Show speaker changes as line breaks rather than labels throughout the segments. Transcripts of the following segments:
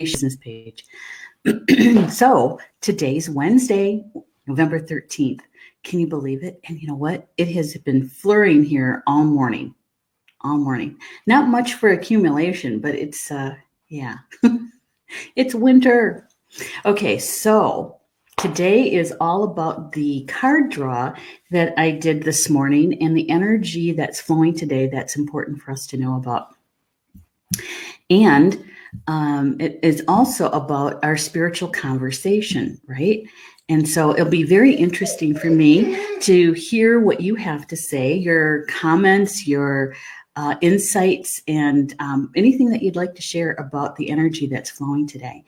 business page. So today's Wednesday, November 13th. Can you believe it? And you know what? It has been flurrying here all morning. Not much for accumulation, but it's, yeah, it's winter. Okay, so today is all about the card draw that I did this morning and the energy that's flowing today that's important for us to know about. And it is also about our spiritual conversation, right? And so it'll be very interesting for me to hear what you have to say, your comments, your insights, and anything that you'd like to share about the energy that's flowing today.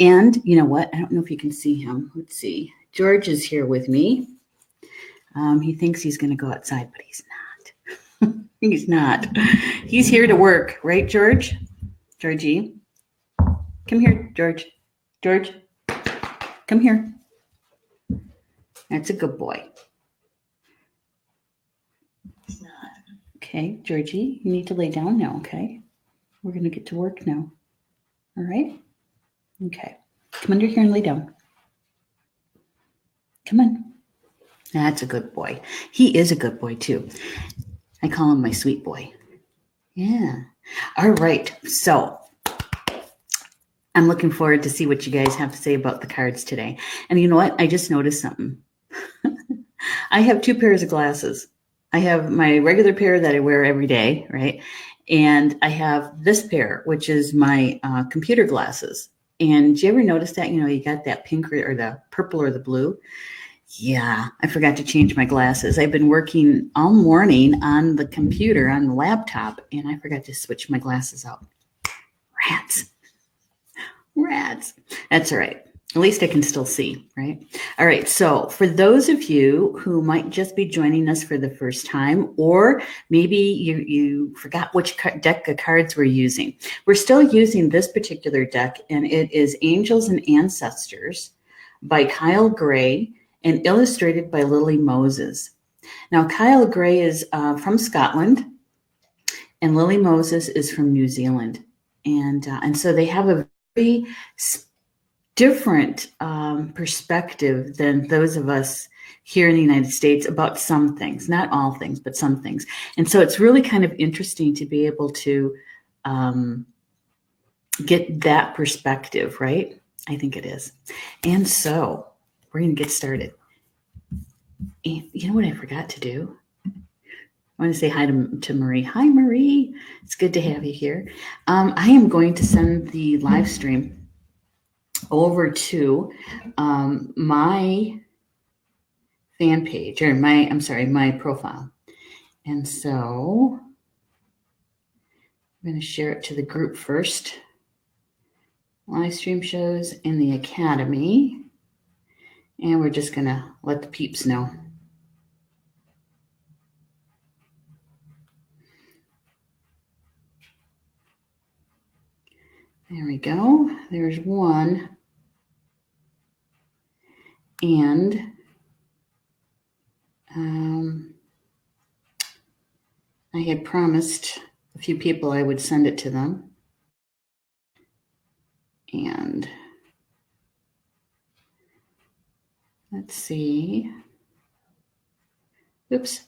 And you know what? I don't know if you can see him. Let's see. George is here with me. He thinks he's going to go outside, but he's not. He's not. He's here to work, right, George? Georgie? Come here, George. George, come here. That's a good boy. He's not. Okay, Georgie, you need to lay down now, okay? We're going to get to work now. All right? Okay. Come under here and lay down. Come on. That's a good boy. He is a good boy, too. I call him my sweet boy. Yeah. All right. So I'm looking forward to see what you guys have to say about the cards today. And you know what? I just noticed something. I have two pairs of glasses. I have my regular pair that I wear every day, right? And I have this pair, which is my computer glasses. And do you ever notice that, you got that pink or the purple or the blue? Yeah, I forgot to change my glasses. I've been working all morning on the computer, on the laptop, and I forgot to switch my glasses out. Rats. That's all right. At least I can still see, right? All right. So for those of you who might just be joining us for the first time, or maybe you forgot which deck of cards we're using, we're still using this particular deck, and it is Angels and Ancestors by Kyle Gray and illustrated by Lily Moses. Now, Kyle Gray is from Scotland, and Lily Moses is from New Zealand. And so they have a very different perspective than those of us here in the United States about some things, not all things, but some things. And so it's really kind of interesting to be able to get that perspective, right? I think it is. And so we're going to get started. And you know what I forgot to do? I want to say hi to Marie. Hi, Marie. It's good to have you here. I am going to send the live stream over to my fan page, or my profile. And so I'm going to share it to the group first. Live stream shows in the Academy. And we're just going to let the peeps know. There we go. There's one. And I had promised a few people I would send it to them. And let's see. Oops.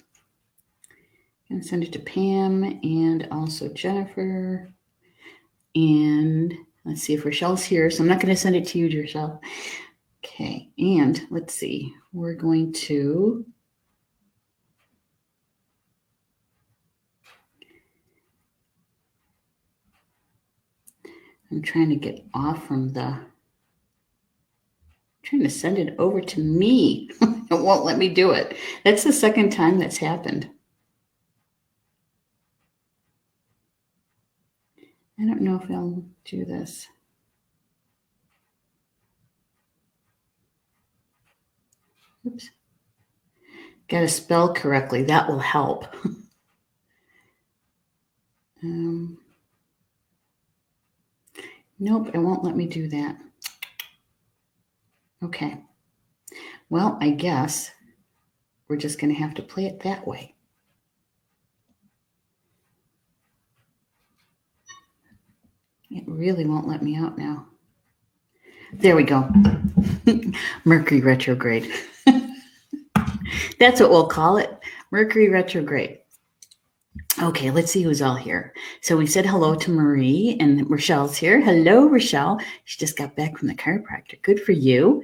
I'm going to send it to Pam and also Jennifer. And let's see if Rochelle's here. So I'm not going to send it to you, Rochelle. Okay. And let's see. We're going to... I'm trying to get off from trying to send it over to me. It won't let me do it. That's the second time that's happened. I don't know if I'll do this. Oops. Got to spell correctly. That will help. Nope, it won't let me do that. Okay. Well, I guess we're just going to have to play it that way. It really won't let me out now. There we go. Mercury retrograde. That's what we'll call it. Mercury retrograde. Okay, let's see who's all here. So we said hello to Marie, and Rochelle's here. Hello, Rochelle. She just got back from the chiropractor. Good for you.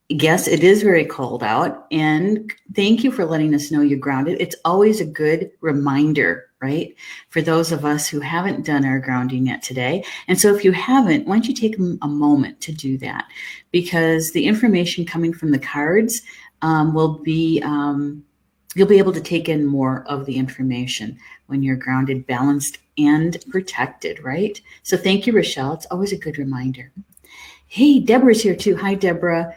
Yes, it is very cold out, and thank you for letting us know you're grounded. It's always a good reminder, right, for those of us who haven't done our grounding yet today. And so if you haven't, why don't you take a moment to do that? Because the information coming from the cards will be, you'll be able to take in more of the information when you're grounded, balanced, and protected, right? So thank you, Rochelle. It's always a good reminder. Hey, Deborah's here too. Hi, Deborah.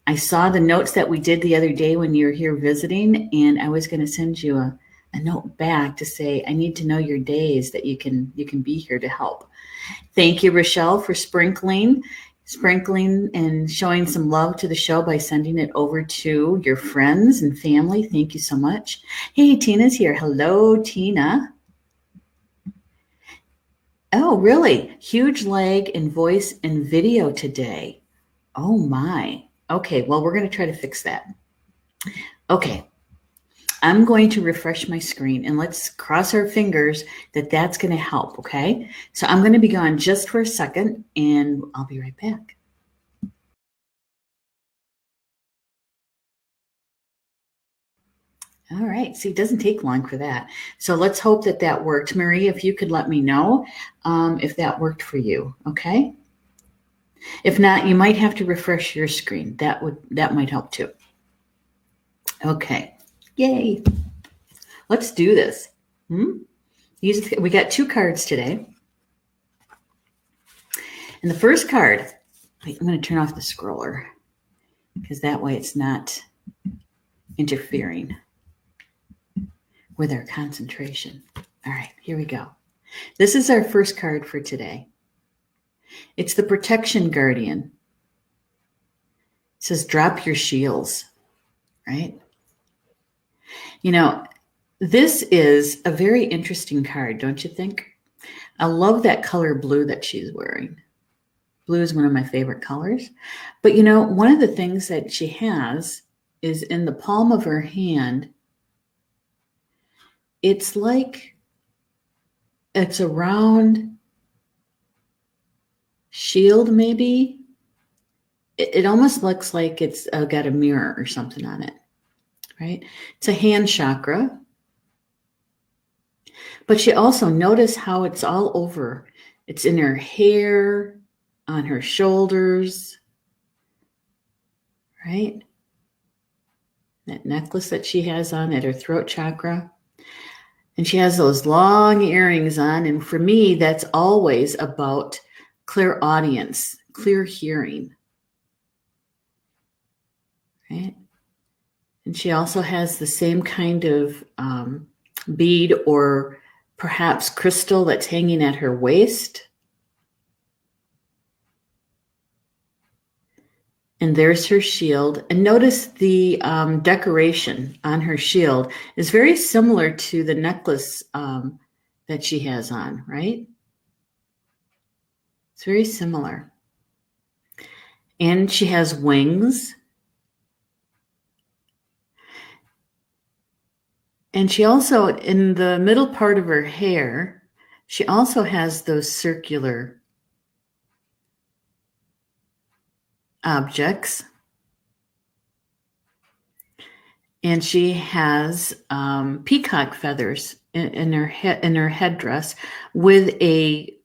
I saw the notes that we did the other day when you were here visiting, and I was going to send you a note back to say, I need to know your days that you can be here to help. Thank you, Rochelle, for sprinkling and showing some love to the show by sending it over to your friends and family. Thank you so much. Hey, Tina's here. Hello, Tina. Oh, really? Huge lag in voice and video today. Oh, my. Okay, well, we're going to try to fix that. Okay, I'm going to refresh my screen, and let's cross our fingers that that's going to help, okay? So I'm going to be gone just for a second, and I'll be right back. All right, see, it doesn't take long for that. So let's hope that that worked. Marie, if you could let me know if that worked for you, okay? If not, you might have to refresh your screen. That might help too. Okay, yay. Let's do this. We got 2 cards today. And the first card, I'm going to turn off the scroller because that way it's not interfering with our concentration. All right, here we go. This is our first card for today. It's the Protection Guardian. It says, drop your shields, right? You know, this is a very interesting card, don't you think? I love that color blue that she's wearing. Blue is one of my favorite colors. But you know, one of the things that she has is in the palm of her hand, it's like it's a round shield, maybe. It almost looks like it's got a mirror or something on it, right? It's a hand chakra. But she also, notice how it's all over. It's in her hair, on her shoulders, right? That necklace that she has on at her throat chakra. And she has those long earrings on. And for me, that's always about clear audience, clear hearing, right? And she also has the same kind of bead or perhaps crystal that's hanging at her waist. And there's her shield. And notice the decoration on her shield is very similar to the necklace that she has on, right? It's very similar. And she has wings. And she also, in the middle part of her hair, she also has those circular objects. And she has peacock feathers in her headdress with a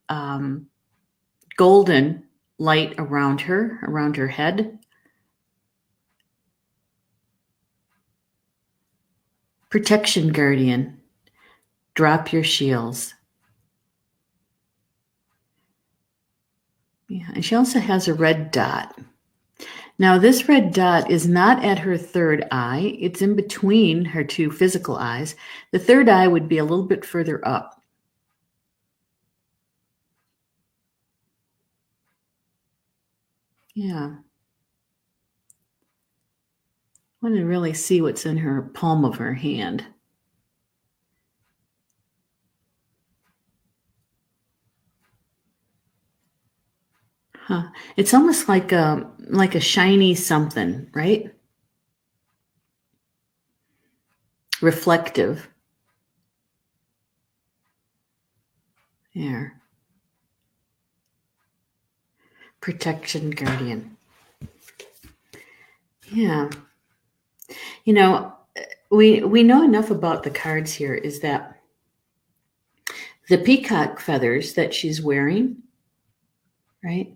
golden light around her head. Protection Guardian, drop your shields. Yeah, and she also has a red dot. Now, this red dot is not at her third eye. It's in between her 2 physical eyes. The third eye would be a little bit further up. Yeah. I want to really see what's in her palm of her hand. Huh. It's almost like a shiny something, right? Reflective. There. Protection guardian. Yeah. You know, we know enough about the cards here is that the peacock feathers that she's wearing, right?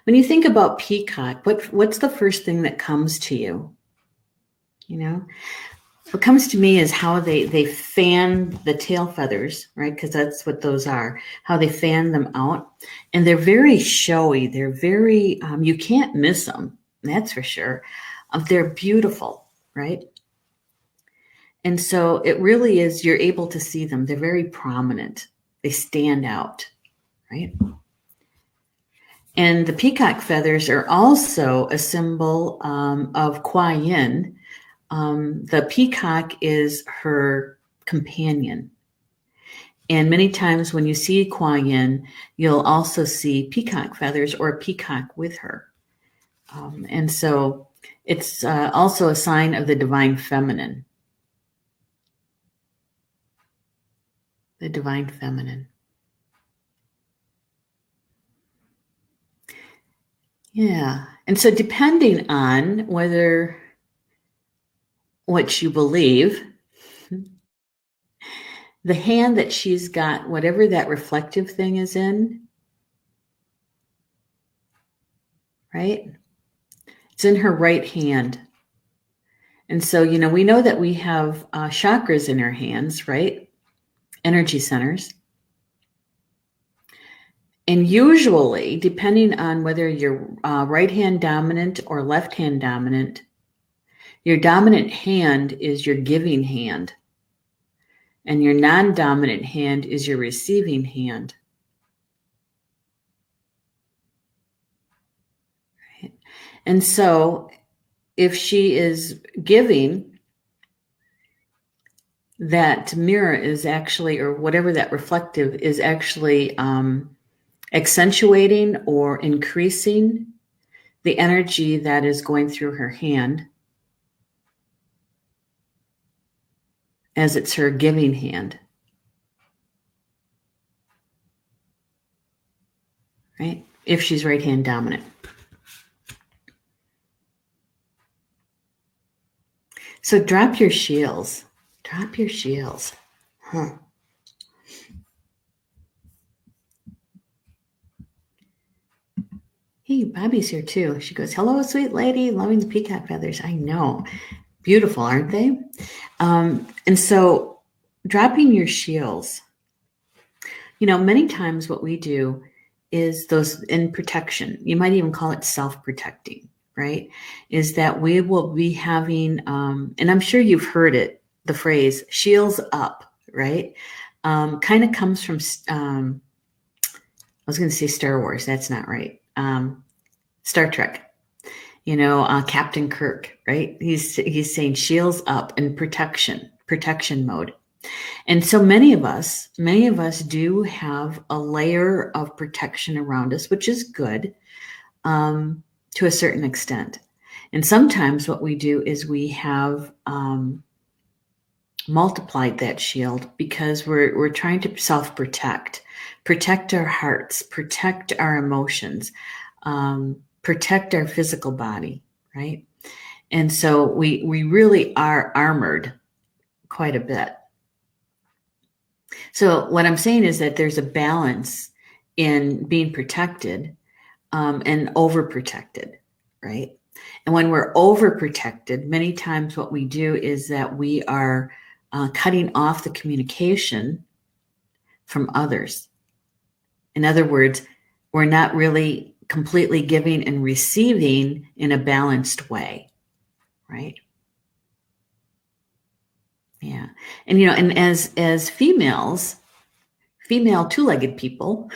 When you think about peacock, what's the first thing that comes to you? You know, what comes to me is how they fan the tail feathers, right? Because that's what those are, how they fan them out. And they're very showy. They're very, you can't miss them. That's for sure. They're beautiful, right? And so it really is, you're able to see them. They're very prominent. They stand out, right? And the peacock feathers are also a symbol of Kuai Yin. The peacock is her companion. And many times when you see Kuai Yin, you'll also see peacock feathers or a peacock with her. And so it's also a sign of the divine feminine. The divine feminine. Yeah. And so depending on what you believe, the hand that she's got, whatever that reflective thing is in, right? It's in her right hand. And so, we know that we have chakras in our hands, right? Energy centers. And usually, depending on whether you're right hand dominant or left hand dominant, your dominant hand is your giving hand. And your non-dominant hand is your receiving hand. Right? And so if she is giving, that mirror is actually, or whatever that reflective is actually accentuating or increasing the energy that is going through her hand as it's her giving hand. Right? If she's right hand dominant. So drop your shields. Drop your shields. Huh. Hey, Bobby's here too. She goes, hello, sweet lady, loving the peacock feathers. I know. Beautiful, aren't they? And so dropping your shields, many times what we do is those in protection. You might even call it self-protecting, right? Is that we will be having, and I'm sure you've heard it, the phrase shields up, right? Kind of comes from, I was going to say Star Wars. That's not right. Star Trek, Captain Kirk, right? He's saying shields up and protection mode. And so many of us do have a layer of protection around us, which is good to a certain extent. And sometimes what we do is we have multiplied that shield because we're trying to self-protect, protect our hearts, protect our emotions, protect our physical body, right? And so we really are armored quite a bit. So what I'm saying is that there's a balance in being protected and overprotected, right? And when we're overprotected, many times what we do is that we are cutting off the communication from others. In other words, we're not really completely giving and receiving in a balanced way, right? Yeah. And, and as females, female two-legged people,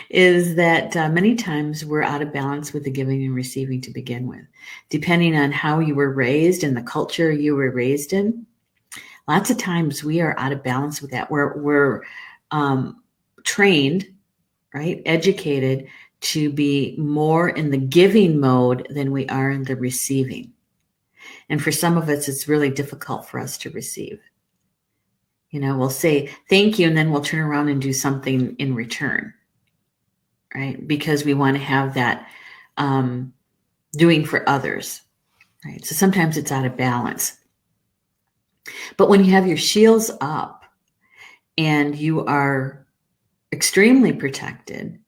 is that many times we're out of balance with the giving and receiving to begin with. Depending on how you were raised and the culture you were raised in, lots of times we are out of balance with that. We're trained, right, educated to be more in the giving mode than we are in the receiving. And for some of us, it's really difficult for us to receive. We'll say thank you, and then we'll turn around and do something in return, right? Because we want to have that doing for others, right? So sometimes it's out of balance. But when you have your shields up and you are extremely protected,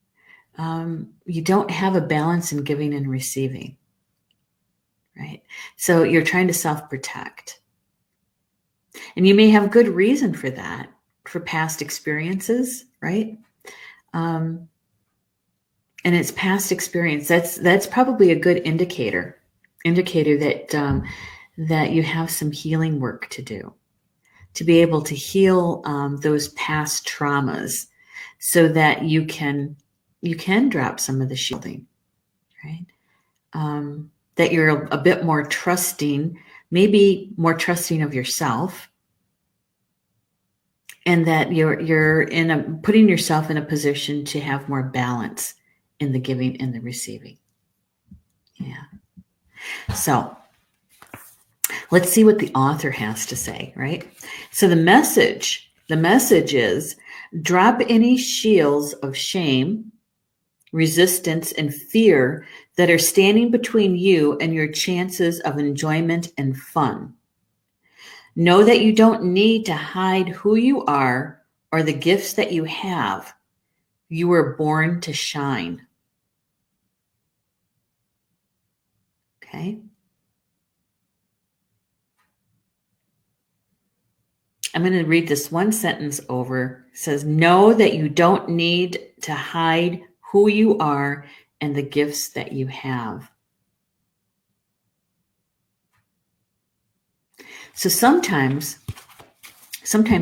you don't have a balance in giving and receiving, right? So you're trying to self-protect. And you may have good reason for that, for past experiences, right? And it's past experience. That's probably a good indicator that that you have some healing work to do, to be able to heal those past traumas, so that you can drop some of the shielding, right? That you're a bit more trusting, maybe more trusting of yourself, and that you're putting yourself in a position to have more balance in the giving and the receiving. Yeah. So let's see what the author has to say, right? So the message is, drop any shields of shame, resistance, and fear that are standing between you and your chances of enjoyment and fun. Know that you don't need to hide who you are or the gifts that you have. You were born to shine. Okay? I'm going to read this one sentence over. It says, know that you don't need to hide who you are and the gifts that you have. So sometimes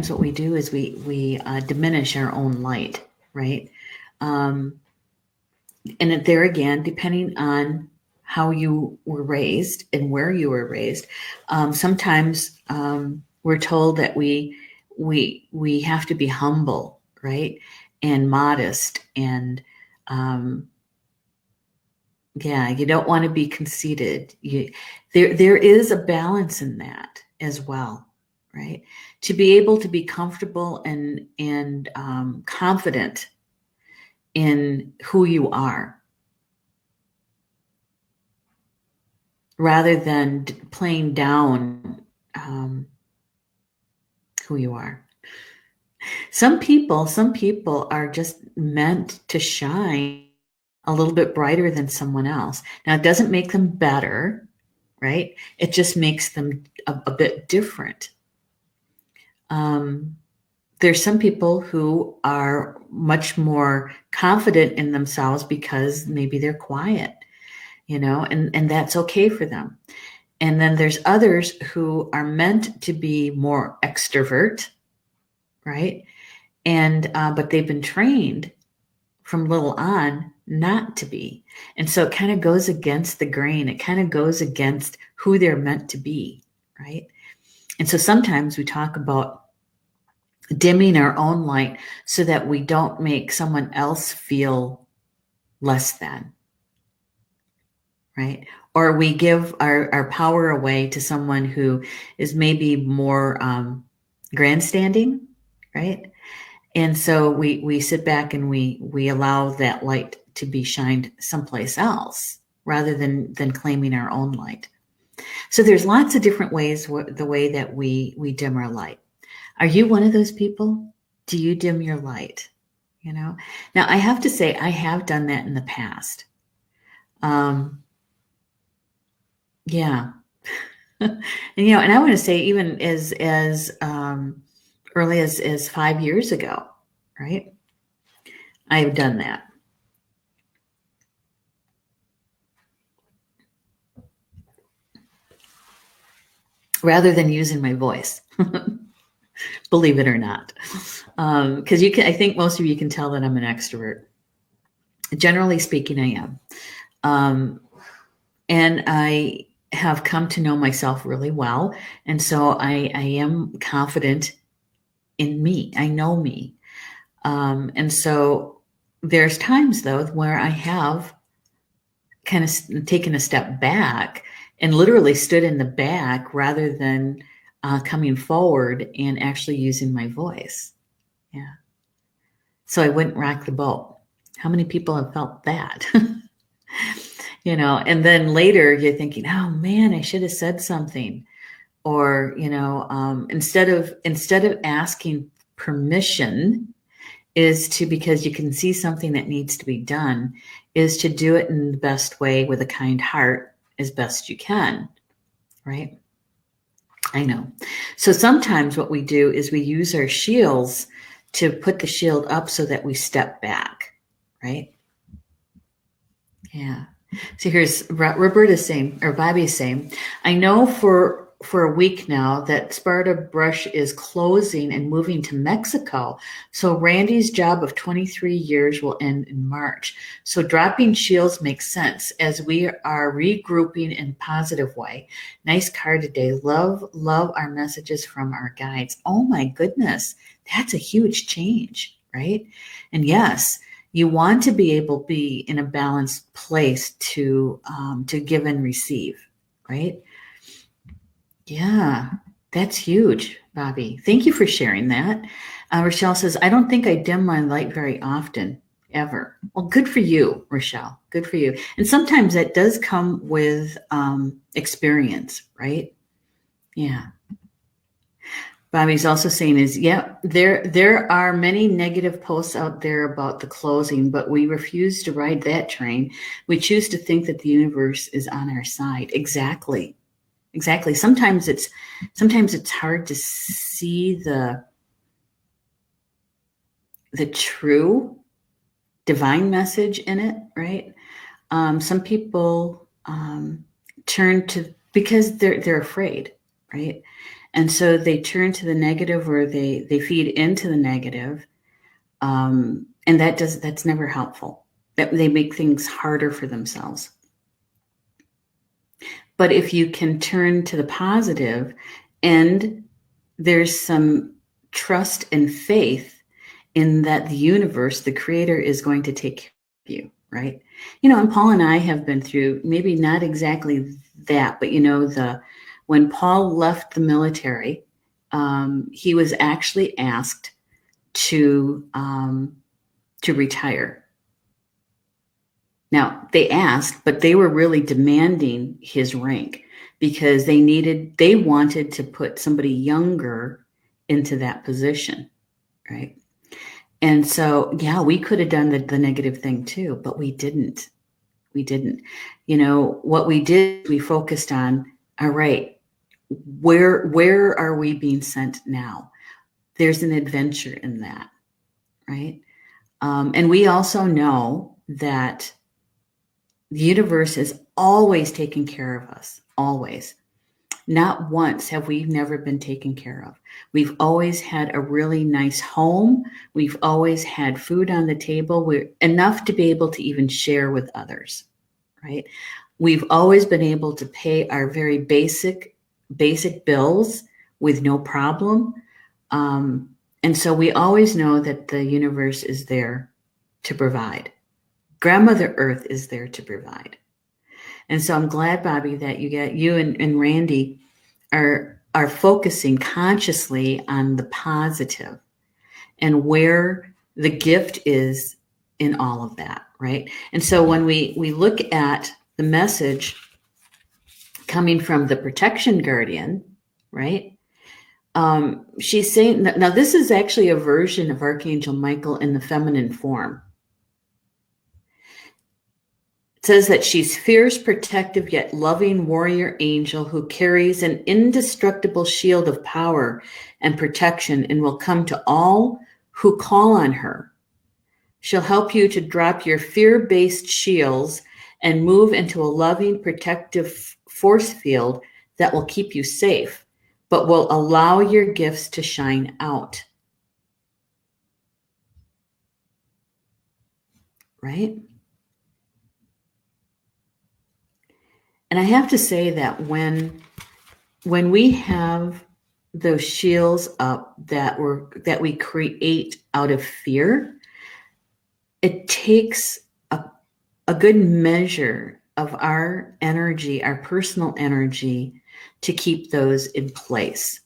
what we do is we diminish our own light, right? And there again, depending on how you were raised and where you were raised, sometimes we're told that we have to be humble, right, and modest, and you don't want to be conceited. There is a balance in that as well, right? To be able to be comfortable and confident in who you are, rather than playing down who you are. Some people are just meant to shine a little bit brighter than someone else. Now, it doesn't make them better, right? It just makes them a bit different. There's some people who are much more confident in themselves because maybe they're quiet, and that's okay for them. And then there's others who are meant to be more extrovert, right? And but they've been trained from little on not to be. And so it kind of goes against the grain. It kind of goes against who they're meant to be, right? And so sometimes we talk about dimming our own light so that we don't make someone else feel less than, right? Or we give our power away to someone who is maybe more grandstanding, right? And so we sit back and we allow that light to be shined someplace else rather than claiming our own light. So there's lots of different ways, the way that we dim our light. Are you one of those people? Do you dim your light? Now I have to say, I have done that in the past. Yeah. And I want to say, even as early as 5 years ago, right? I've done that. Rather than using my voice, believe it or not. Because I think most of you can tell that I'm an extrovert. Generally speaking, I am. And I have come to know myself really well. And so I am confident in me. I know me. And so there's times though where I have kind of taken a step back and literally stood in the back rather than coming forward and actually using my voice. Yeah. So I wouldn't rock the boat. How many people have felt that? And then later you're thinking, oh man, I should have said something. Or, instead of asking permission because you can see something that needs to be done, is to do it in the best way with a kind heart as best you can. Right? I know. So sometimes what we do is we use our shields to put the shield up so that we step back. Right? Yeah. So here's Roberta's saying, or Bobby's saying, I know for a week now that Sparta Brush is closing and moving to Mexico. So Randy's job of 23 years will end in March. So dropping shields makes sense as we are regrouping in a positive way. Nice card today. Love our messages from our guides. Oh my goodness. That's a huge change, right? And yes, you want to be able to be in a balanced place to give and receive, right? Yeah, that's huge, Bobby. Thank you for sharing that. Rochelle says, I don't think I dim my light very often, ever. Well, good for you, Rochelle. Good for you. And sometimes that does come with experience, right? Yeah. Bobby's also saying there are many negative posts out there about the closing, but we refuse to ride that train. We choose to think that the universe is on our side. Exactly. Sometimes it's hard to see the true divine message in it, right? Some people turn to, because they're afraid, right? And so they turn to the negative, or they feed into the negative. And that's never helpful. That they make things harder for themselves. But if you can turn to the positive, and there's some trust and faith in that the universe, the creator, is going to take care of you, right? And Paul and I have been through, maybe not exactly that, but when Paul left the military, he was actually asked to retire. Now, they asked, but they were really demanding his rank because they wanted to put somebody younger into that position, right? And so, yeah, we could have done the negative thing too, but we didn't. What we did, we focused on, all right, where are we being sent now? There's an adventure in that, right? And we also know that the universe is always taking care of us, always. Not once have we never been taken care of. We've always had a really nice home. We've always had food on the table. We're enough to be able to even share with others, right? We've always been able to pay our very basic bills with no problem. And so we always know that the universe is there to provide. Grandmother Earth is there to provide. And so I'm glad, Bobby, that you and Randy are focusing consciously on the positive and where the gift is in all of that, right? And so when we look at the message coming from the protection guardian, right? She's saying, now this is actually a version of Archangel Michael in the feminine form. It says that she's fierce, protective, yet loving warrior angel who carries an indestructible shield of power and protection and will come to all who call on her. She'll help you to drop your fear-based shields and move into a loving, protective force field that will keep you safe, but will allow your gifts to shine out. Right? And I have to say that when we have those shields up that we create out of fear, it takes a good measure of our energy, our personal energy, to keep those in place.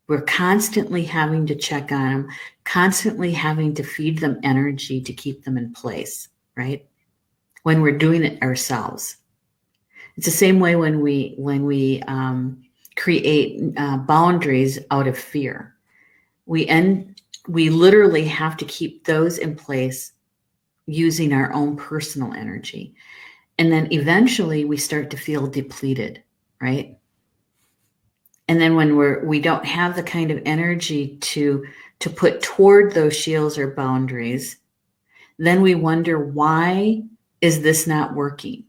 We're constantly having to check on them, constantly having to feed them energy to keep them in place, right? When we're doing it ourselves. It's the same way when we create boundaries out of fear. We literally have to keep those in place using our own personal energy. And then eventually we start to feel depleted, right? And then when we don't have the kind of energy to put toward those shields or boundaries, then we wonder, why is this not working?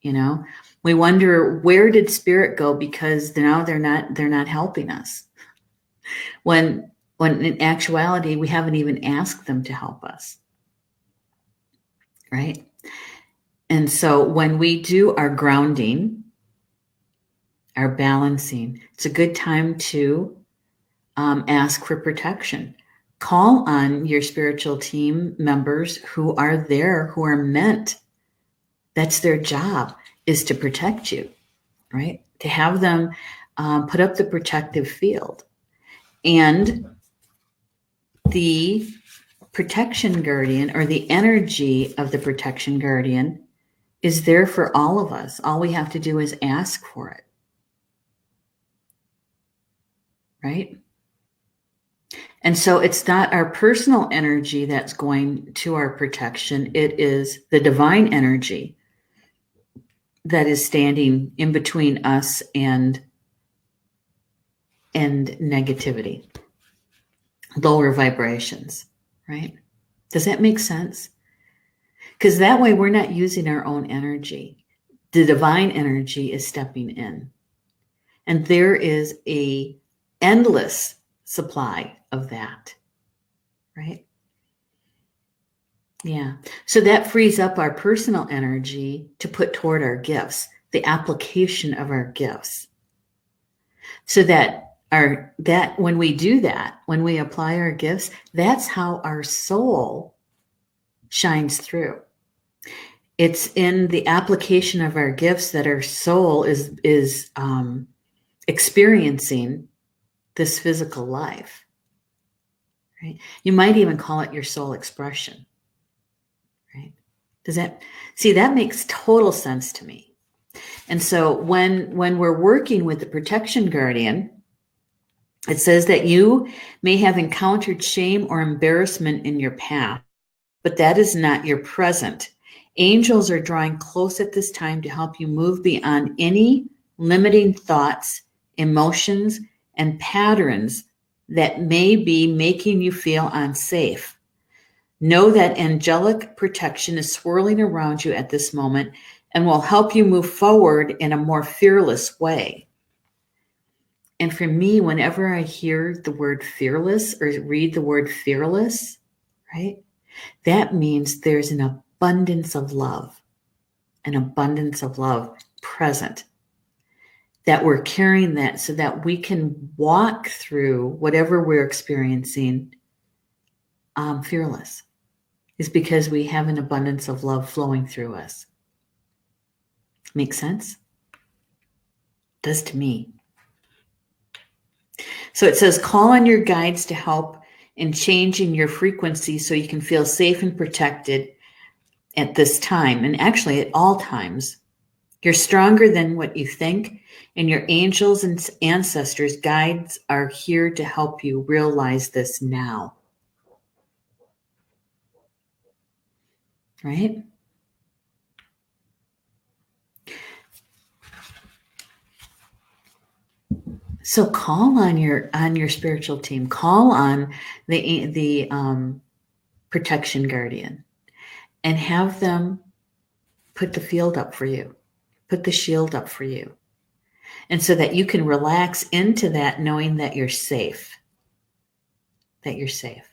You know, we wonder, where did spirit go? Because now they're not helping us. When in actuality, we haven't even asked them to help us. Right? And so when we do our grounding, our balancing, it's a good time to ask for protection. Call on your spiritual team members who are there, who are meant. That's their job, is to protect you, right? To have them put up the protective field. And the protection guardian, or the energy of the protection guardian, is there for all of us. All we have to do is ask for it. Right? And so it's not our personal energy that's going to our protection. It is the divine energy that is standing in between us and negativity, lower vibrations, right? Does that make sense? Because that way we're not using our own energy. The divine energy is stepping in. And there is a endless supply of that, right? Yeah. So that frees up our personal energy to put toward our gifts, the application of our gifts. So that when we do that, when we apply our gifts, that's how our soul shines through. It's in the application of our gifts that our soul is experiencing this physical life. Right? You might even call it your soul expression. Right? That makes total sense to me. And so when we're working with the protection guardian, it says that you may have encountered shame or embarrassment in your past, but that is not your present. Angels are drawing close at this time to help you move beyond any limiting thoughts, emotions, and patterns that may be making you feel unsafe. Know that angelic protection is swirling around you at this moment and will help you move forward in a more fearless way. And for me, whenever I hear the word fearless or read the word fearless, right, that means there's an abundance of love present, that we're carrying that so that we can walk through whatever we're experiencing fearless. Is because we have an abundance of love flowing through us. Make sense? Does to me. So it says, call on your guides to help in changing your frequency so you can feel safe and protected at this time, and actually at all times. You're stronger than what you think, and your angels and ancestors, guides, are here to help you realize this now. Right? So call on your spiritual team. Call on the protection guardian, and have them put the field up for you, put the shield up for you, and so that you can relax into that, knowing that you're safe. That you're safe.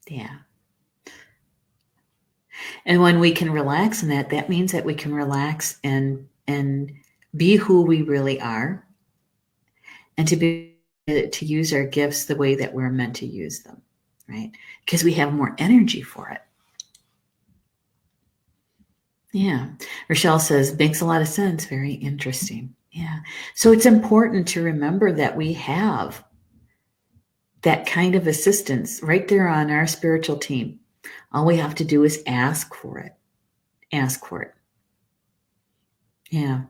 Yeah. And when we can relax in that, that means that we can relax and be who we really are, and to be to use our gifts the way that we're meant to use them, right? Because we have more energy for it. Yeah. Rochelle says, makes a lot of sense. Very interesting. Yeah. So it's important to remember that we have that kind of assistance right there on our spiritual team. All we have to do is ask for it. Ask for it. Yeah.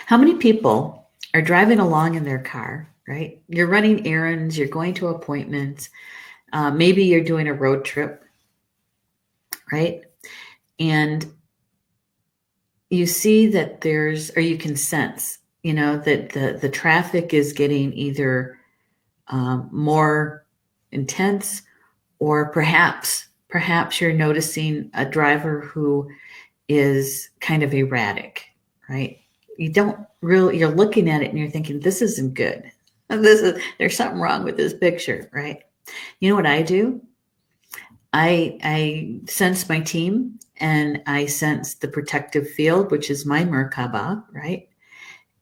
How many people are driving along in their car, right? You're running errands, you're going to appointments, maybe you're doing a road trip, right? And you see that or you can sense, that the traffic is getting either more intense, or perhaps you're noticing a driver who is kind of erratic, right? You're looking at it and you're thinking, this isn't good. There's something wrong with this picture, right? You know what I do? I sense my team, and I sense the protective field, which is my Merkaba, right?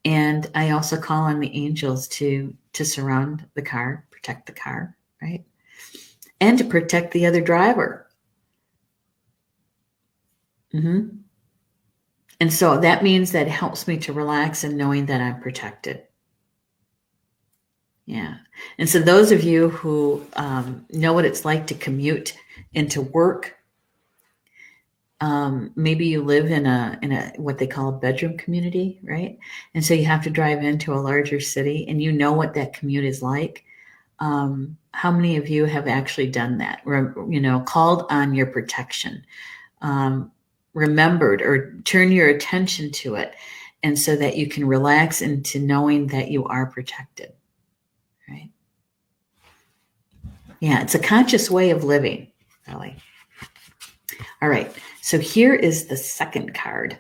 And I also call on the angels to surround the car, protect the car, right? And to protect the other driver. Mm-hmm. And so that means that it helps me to relax and knowing that I'm protected. Yeah. And so those of you who know what it's like to commute into work, maybe you live in a what they call a bedroom community, right? And so you have to drive into a larger city, and you know what that commute is like. How many of you have actually done that? Called on your protection, remembered or turn your attention to it, and so that you can relax into knowing that you are protected, right? Yeah, it's a conscious way of living, really. All right, so here is the second card,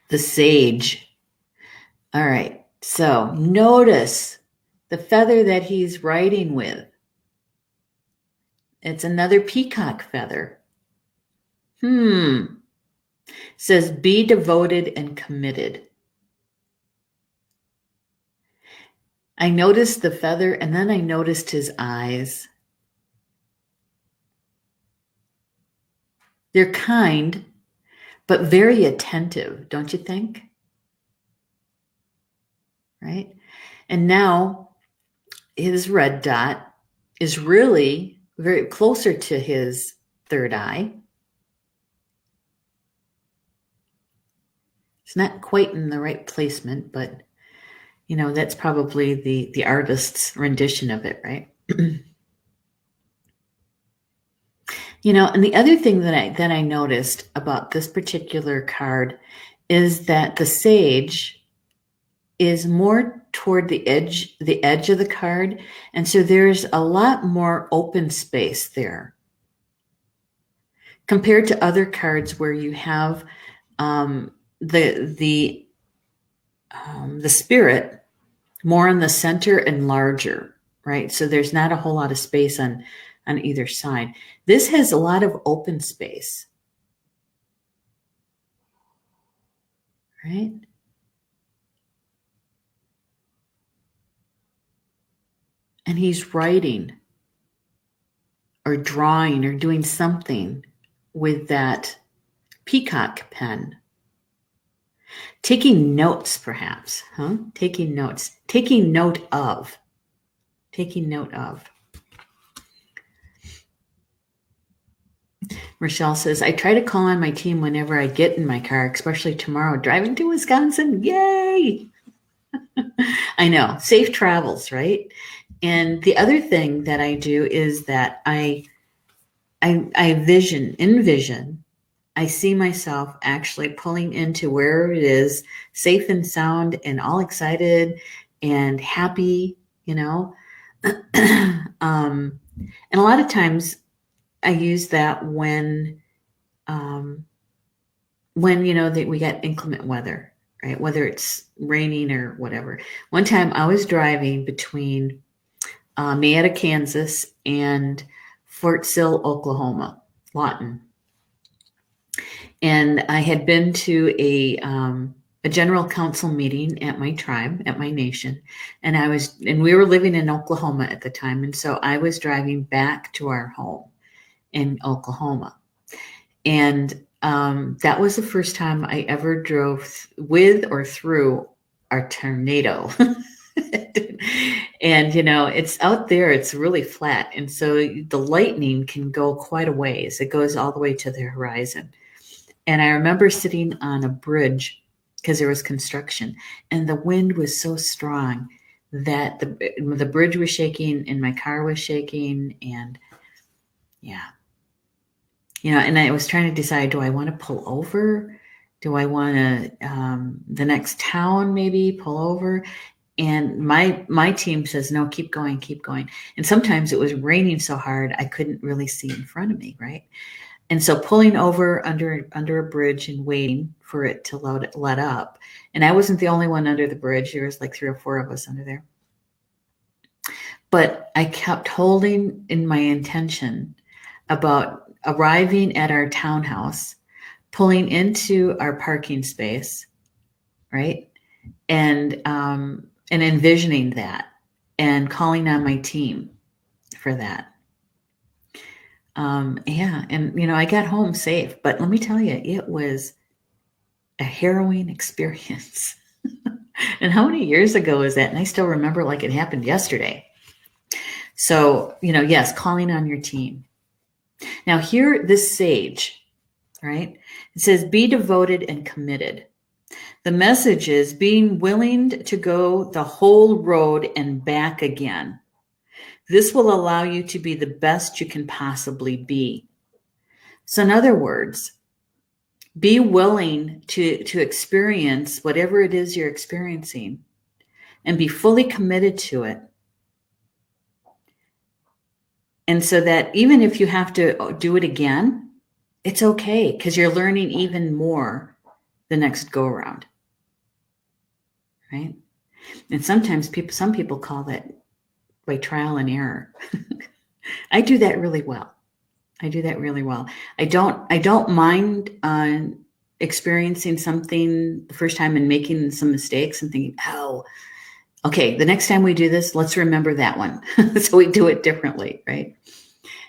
the Sage. All right, so notice the feather that he's riding with. It's another peacock feather. Says, be devoted and committed. I noticed the feather, and then I noticed his eyes. They're kind, but very attentive, don't you think? Right? And now his red dot is really very closer to his third eye. It's not quite in the right placement, but that's probably the artist's rendition of it, right? And the other thing that I noticed about this particular card is that the Sage is more toward the edge of the card, and so there's a lot more open space there compared to other cards where you have the spirit more in the center and larger, right? So there's not a whole lot of space on either side. This has a lot of open space, right? And he's writing or drawing or doing something with that peacock pen. Taking notes, perhaps, huh? Taking notes. Taking note of. Rochelle says, I try to call on my team whenever I get in my car, especially tomorrow, driving to Wisconsin. Yay! I know. Safe travels, right? And the other thing that I do is that I envision, I see myself actually pulling into where it is safe and sound and all excited and happy, and a lot of times I use that when that we get inclement weather, right? Whether it's raining or whatever. One time I was driving between Marietta, Kansas and Fort Sill, Oklahoma, Lawton. And I had been to a a general council meeting at my tribe, at my nation. And we were living in Oklahoma at the time. And so I was driving back to our home in Oklahoma. And that was the first time I ever drove with or through a tornado. And, it's out there, it's really flat. And so the lightning can go quite a ways. It goes all the way to the horizon. And I remember sitting on a bridge because there was construction, and the wind was so strong that the bridge was shaking and my car was shaking. And yeah. And I was trying to decide, do I want to pull over? Do I want to, the next town maybe pull over? And my team says, no, keep going, keep going. And sometimes it was raining so hard, I couldn't really see in front of me, right? And so pulling over under a bridge and waiting for it to let up. And I wasn't the only one under the bridge. There was like 3 or 4 of us under there. But I kept holding in my intention about arriving at our townhouse, pulling into our parking space, right? And envisioning that and calling on my team for that. And I got home safe, but let me tell you, it was a harrowing experience. And how many years ago is that? And I still remember like it happened yesterday. So, yes, calling on your team. Now here, this sage, right? It says, be devoted and committed. The message is being willing to go the whole road and back again. This will allow you to be the best you can possibly be. So in other words, be willing to experience whatever it is you're experiencing and be fully committed to it. And so that even if you have to do it again, it's okay because you're learning even more the next go around, right? And sometimes some people call that by trial and error. I do that really well. I don't mind experiencing something the first time and making some mistakes and thinking, oh, okay, the next time we do this, let's remember that one. So we do it differently, right?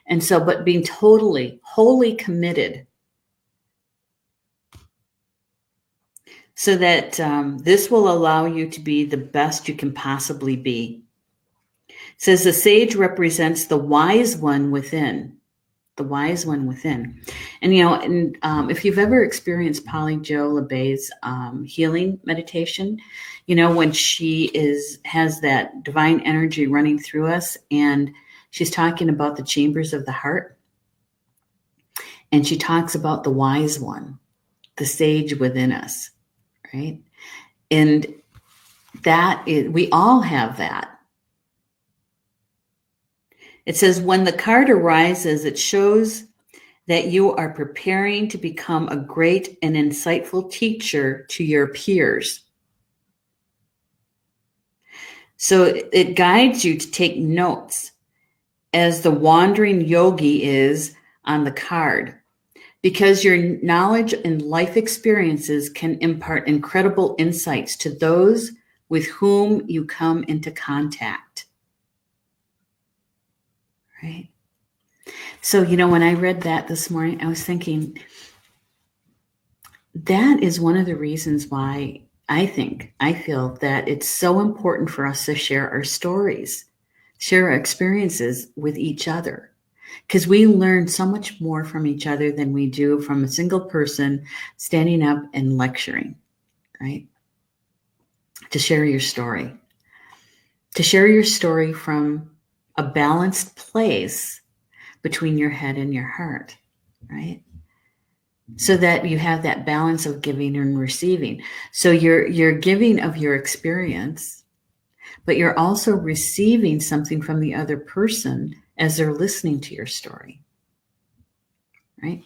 And so, but being totally, wholly committed so that this will allow you to be the best you can possibly be. It says the sage represents the wise one within. The wise one within. And, if you've ever experienced Polly Jo LeBay's healing meditation, when she has that divine energy running through us, and she's talking about the chambers of the heart, and she talks about the wise one, the sage within us, right? And we all have that. It says, when the card arises, it shows that you are preparing to become a great and insightful teacher to your peers. So it guides you to take notes as the wandering yogi is on the card, because your knowledge and life experiences can impart incredible insights to those with whom you come into contact. Right? So, when I read that this morning, I was thinking that is one of the reasons why I feel that it's so important for us to share our stories, share our experiences with each other, because we learn so much more from each other than we do from a single person standing up and lecturing, right? To share your story from a balanced place between your head and your heart, right? So that you have that balance of giving and receiving. So you're giving of your experience, but you're also receiving something from the other person as they're listening to your story, right?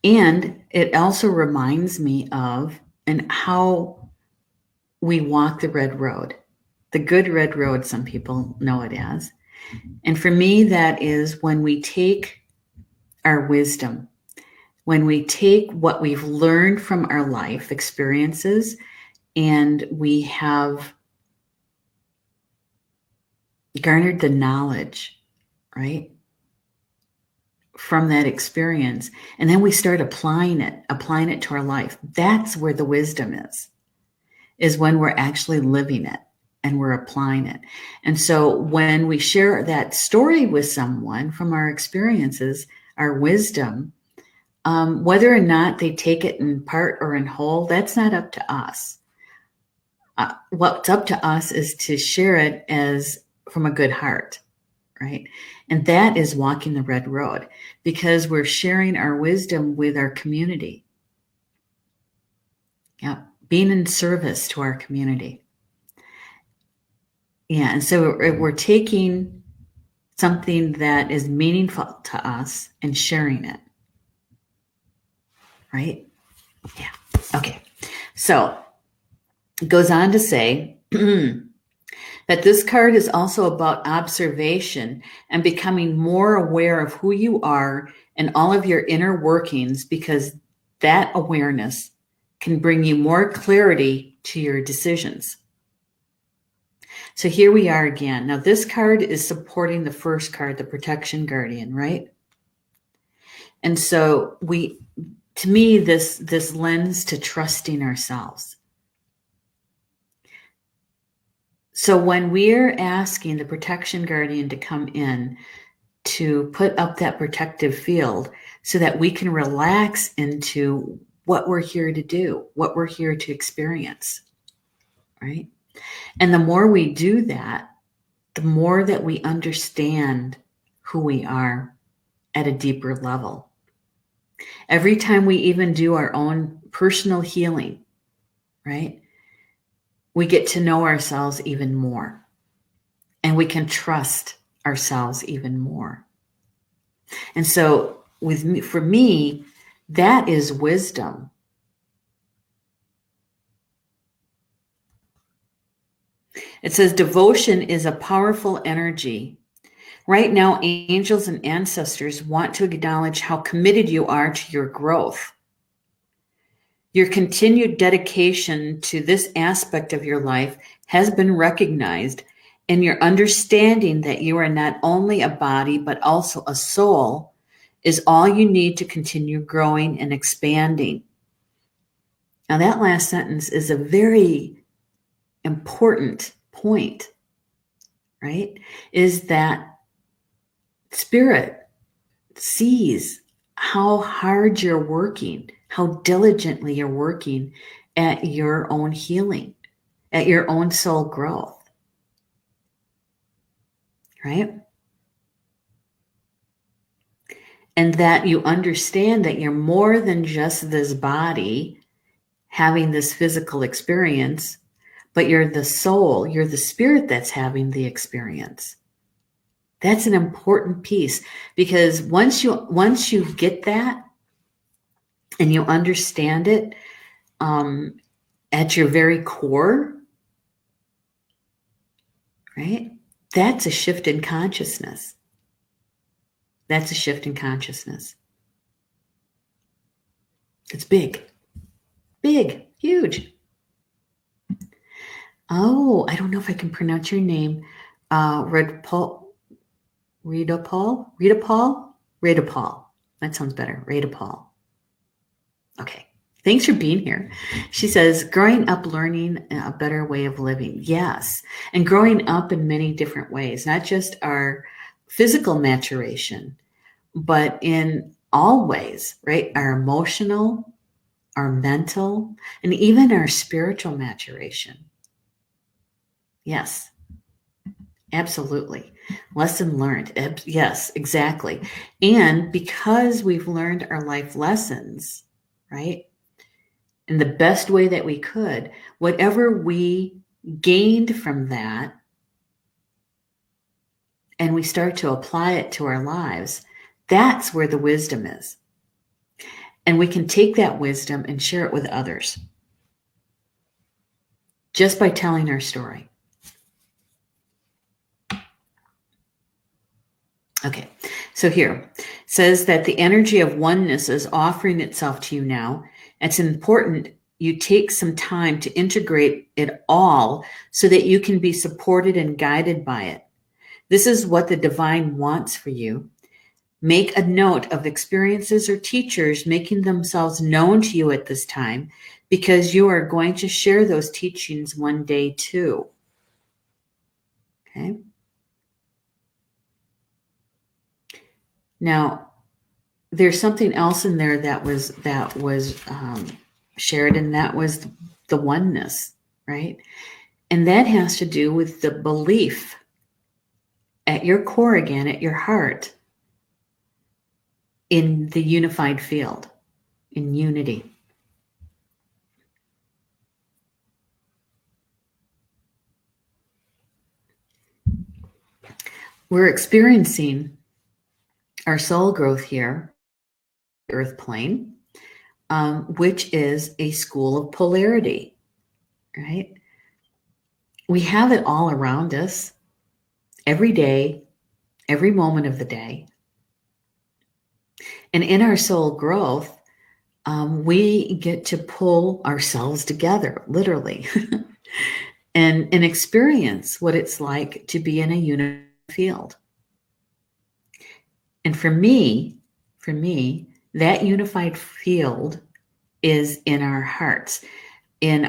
And it also reminds me of how we walk the red road, the good red road, some people know it as. And for me, that is when we take our wisdom, when we take what we've learned from our life experiences and we have garnered the knowledge, right, from that experience, and then we start applying it to our life. That's where the wisdom is when we're actually living it and we're applying it. And so when we share that story with someone from our experiences, our wisdom, whether or not they take it in part or in whole, that's not up to us. What's up to us is to share it as from a good heart, right? And that is walking the red road, because we're sharing our wisdom with our community. Yeah, being in service to our community. Yeah, and so we're taking something that is meaningful to us and sharing it, right? Yeah. Okay. So it goes on to say that this card is also about observation and becoming more aware of who you are and all of your inner workings, because that awareness can bring you more clarity to your decisions. So here we are again. Now this card is supporting the first card, the Protection Guardian, right? And so to me, this lends to trusting ourselves. So when we're asking the Protection Guardian to come in to put up that protective field so that we can relax into what we're here to do, what we're here to experience, right? And the more we do that, the more that we understand who we are at a deeper level. Every time we even do our own personal healing, right? We get to know ourselves even more, and we can trust ourselves even more. And so for me, that is wisdom. It says devotion is a powerful energy. Right now, angels and ancestors want to acknowledge how committed you are to your growth. Your continued dedication to this aspect of your life has been recognized, and your understanding that you are not only a body, but also a soul is all you need to continue growing and expanding. Now, that last sentence is a very important point, right? Is that Spirit sees how hard you're working, how diligently you're working at your own healing, at your own soul growth, right? And that you understand that you're more than just this body having this physical experience, but you're the soul, you're the spirit that's having the experience. That's an important piece, because once you get that and you understand it at your very core, right? That's a shift in consciousness. That's a shift in consciousness. It's big, huge. Oh, I don't know if I can pronounce your name. Rita Paul. That sounds better. Rita Paul. Okay. Thanks for being here. She says, growing up, learning a better way of living. Yes. And growing up in many different ways, not just our physical maturation, but in all ways, right? Our emotional, our mental, and even our spiritual maturation. Yes, absolutely. Lesson learned. Yes, exactly. And because we've learned our life lessons, right, in the best way that we could, whatever we gained from that, and we start to apply it to our lives, that's where the wisdom is. And we can take that wisdom and share it with others just by telling our story. Okay, So here it says that the energy of oneness is offering itself to you now. It's important you take some time to integrate it all so that you can be supported and guided by it. This is what the divine wants for you. Make a note of experiences or teachers making themselves known to you at this time, because you are going to share those teachings one day too. Okay. Now, there's something else in there that was shared, and that was the oneness, right? And that has to do with the belief at your core, again, at your heart, in the unified field, in unity. We're experiencing our soul growth here, earth plane, which is a school of polarity, right? We have it all around us every day, every moment of the day. And in our soul growth, we get to pull ourselves together, literally, and experience what it's like to be in a unified field. And for me, that unified field is in our hearts, in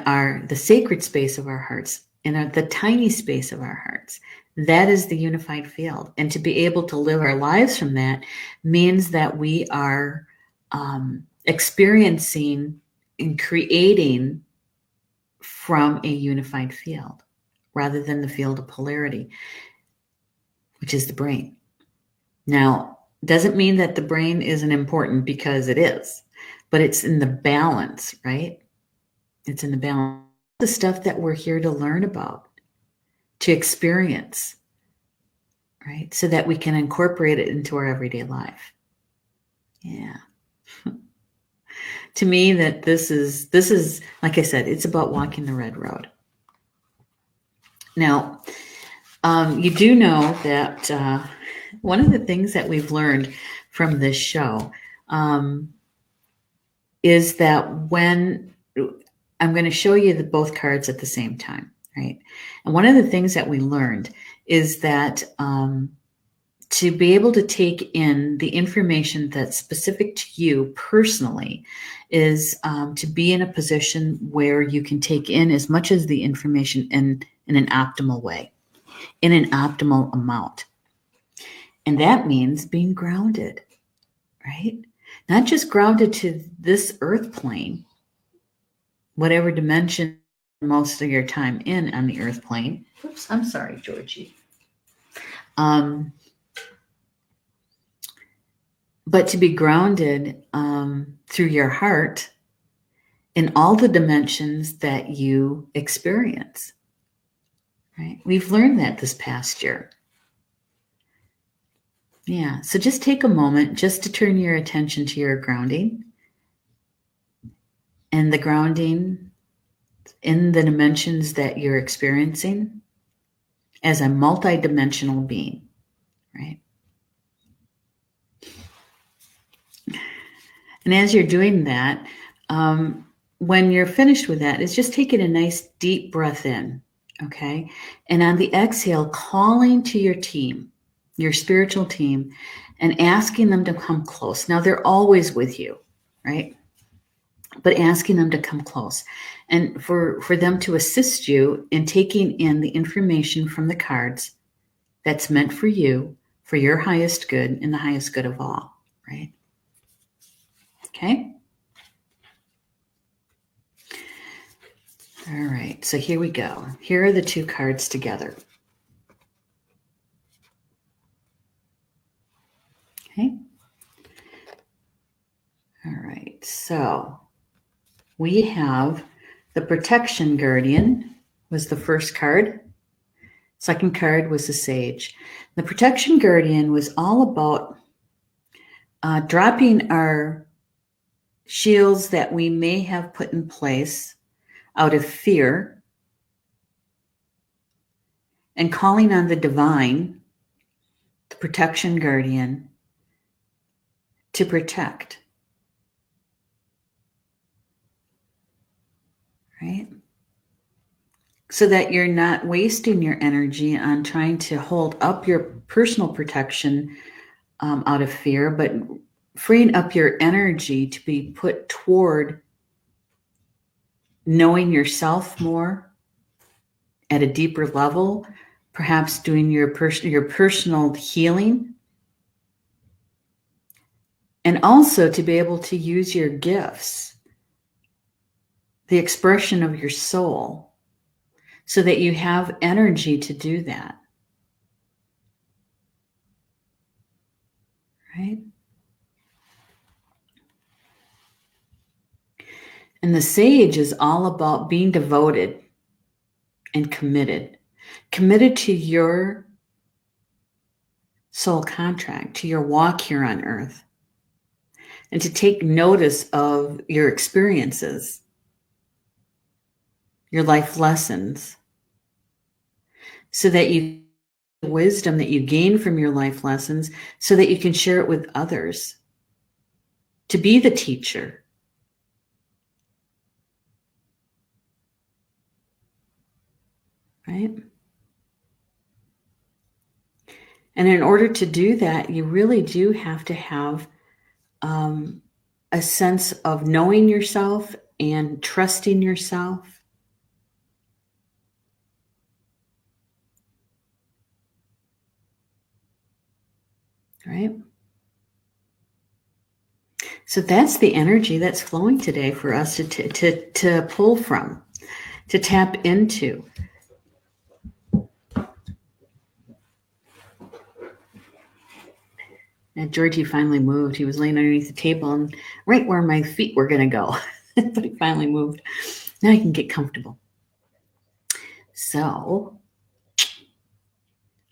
the sacred space of our hearts, in the tiny space of our hearts. That is the unified field. And to be able to live our lives from that means that we are experiencing and creating from a unified field rather than the field of polarity, which is the brain. Now, doesn't mean that the brain isn't important, because it is, but it's in the balance, right? It's in the balance. The stuff that we're here to learn about, to experience, right? So that we can incorporate it into our everyday life. Yeah. To me, that this is, like I said, it's about walking the red road. Now, you do know that one of the things that we've learned from this show is that when I'm going to show you both cards at the same time, right? And one of the things that we learned is that to be able to take in the information that's specific to you personally is to be in a position where you can take in as much as the information in an optimal way, in an optimal amount. And that means being grounded, right? Not just grounded to this earth plane, whatever dimension most of your time in on the earth plane. Oops, I'm sorry, Georgie. But to be grounded through your heart in all the dimensions that you experience, right? We've learned that this past year. Yeah, so just take a moment just to turn your attention to your grounding, and the grounding in the dimensions that you're experiencing as a multidimensional being, right? And as you're doing that, when you're finished with that, is just taking a nice deep breath in, okay? And on the exhale, calling to your team, your spiritual team, and asking them to come close. Now, they're always with you, right? But asking them to come close and for them to assist you in taking in the information from the cards that's meant for you, for your highest good and the highest good of all, right? Okay. All right, so here we go. Here are the two cards together. Okay. All right, so we have the Protection Guardian was the first card. Second card was the Sage. The Protection Guardian was all about dropping our shields that we may have put in place out of fear and calling on the divine, the Protection Guardian, to protect, right? So that you're not wasting your energy on trying to hold up your personal protection out of fear, but freeing up your energy to be put toward knowing yourself more at a deeper level, perhaps doing your personal healing, and also to be able to use your gifts, the expression of your soul, so that you have energy to do that. Right? And the sage is all about being devoted and committed to your soul contract, to your walk here on earth, and to take notice of your experiences, your life lessons, so that you wisdom that you gain from your life lessons, so that you can share it with others, to be the teacher. Right? And in order to do that, you really do have to have a sense of knowing yourself and trusting yourself. Right? So that's the energy that's flowing today for us to pull from, to tap into. And Georgie finally moved. He was laying underneath the table and right where my feet were going to go. But he finally moved. Now I can get comfortable. So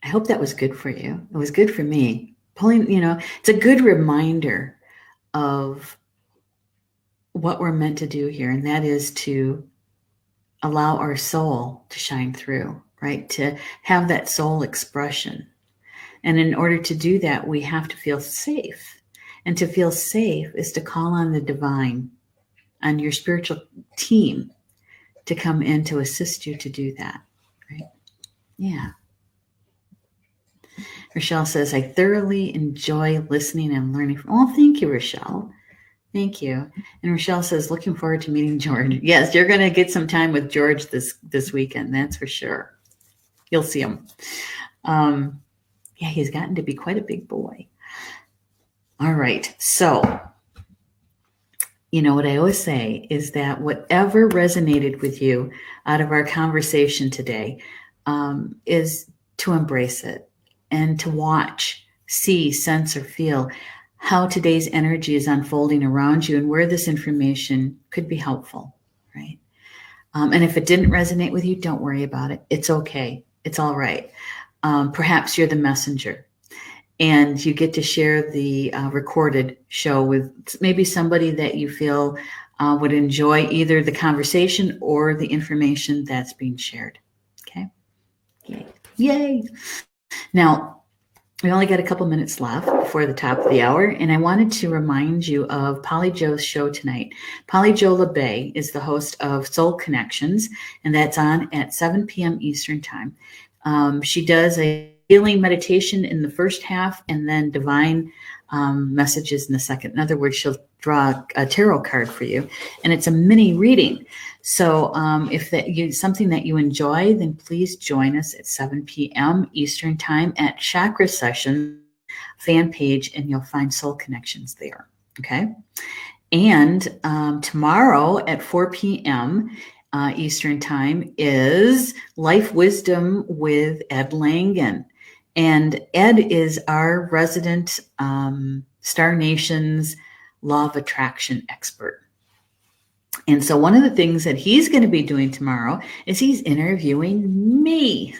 I hope that was good for you. It was good for me. Pulling, it's a good reminder of what we're meant to do here. And that is to allow our soul to shine through, right? To have that soul expression. And in order to do that, we have to feel safe. And to feel safe is to call on the divine, on your spiritual team, to come in to assist you to do that, right? Yeah. Rochelle says, I thoroughly enjoy listening and learning. Oh, thank you, Rochelle. Thank you. And Rochelle says, looking forward to meeting George. Yes, you're going to get some time with George this weekend. That's for sure. You'll see him. Yeah, he's gotten to be quite a big boy. All right. So, what I always say is that whatever resonated with you out of our conversation today is to embrace it and to watch, see, sense, or feel how today's energy is unfolding around you and where this information could be helpful, right? And if it didn't resonate with you, don't worry about it. It's okay. It's all right. Perhaps you're the messenger and you get to share the recorded show with maybe somebody that you feel would enjoy either the conversation or the information that's being shared. Okay. Yay. Now, we only got a couple minutes left before the top of the hour, and I wanted to remind you of Polly Joe's show tonight. Polly Joe LeBay is the host of Soul Connections, and that's on at 7 p.m. Eastern Time. She does a healing meditation in the first half and then divine messages in the second. In other words, she'll draw a tarot card for you, and it's a mini reading. So if that something that you enjoy, then please join us at 7 p.m. Eastern Time at Chakra Session fan page, and you'll find Soul Connections there. Okay. And tomorrow at 4 p.m. Eastern Time is Life Wisdom with Ed Langen. And Ed is our resident Star Nations Law of Attraction expert. And so one of the things that he's going to be doing tomorrow is he's interviewing me.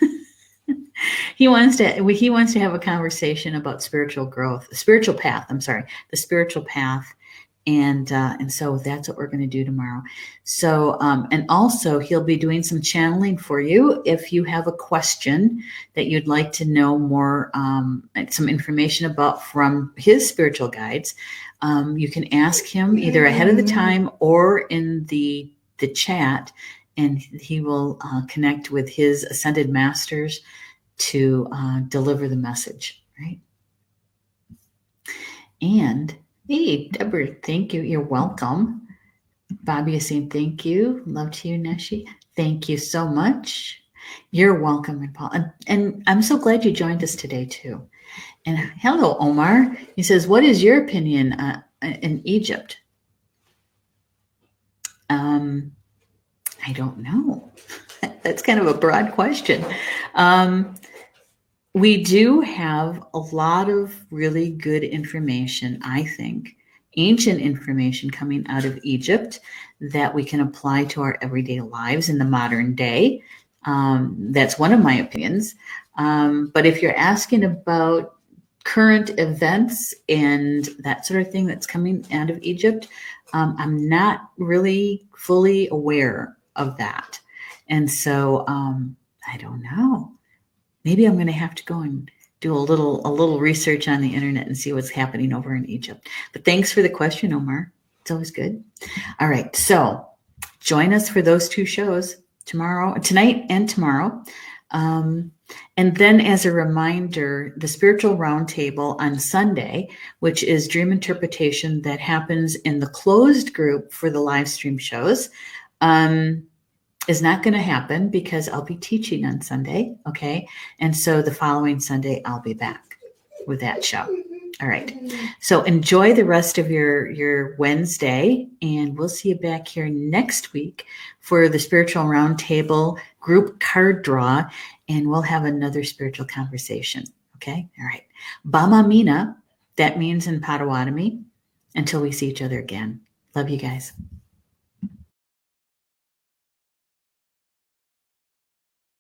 He wants to have a conversation about spiritual growth, the spiritual path, And so that's what we're going to do tomorrow. So, and also he'll be doing some channeling for you. If you have a question that you'd like to know more, some information about from his spiritual guides, you can ask him either ahead of the time or in the chat, and he will connect with his ascended masters to deliver the message, right? And hey, Deborah, thank you. You're welcome. Bobby is saying thank you. Love to you, Neshi. Thank you so much. You're welcome, and Paul. And I'm so glad you joined us today too. And hello, Omar. He says, "What is your opinion in Egypt?" I don't know. That's kind of a broad question. We do have a lot of really good information, I think, ancient information coming out of Egypt that we can apply to our everyday lives in the modern day. That's one of my opinions. But if you're asking about current events and that sort of thing that's coming out of Egypt, I'm not really fully aware of that. And so I don't know. Maybe I'm going to have to go and do a little research on the internet and see what's happening over in Egypt. But thanks for the question, Omar. It's always good. All right. So join us for those two shows tonight and tomorrow. And then as a reminder, the Spiritual Roundtable on Sunday, which is dream interpretation that happens in the closed group for the live stream shows, is not going to happen because I'll be teaching on Sunday. Okay. And so the following Sunday, I'll be back with that show. All right. So enjoy the rest of your Wednesday, and we'll see you back here next week for the Spiritual Roundtable group card draw, and we'll have another spiritual conversation. Okay. All right. Bama Mina, that means in Potawatomi, until we see each other again. Love you guys.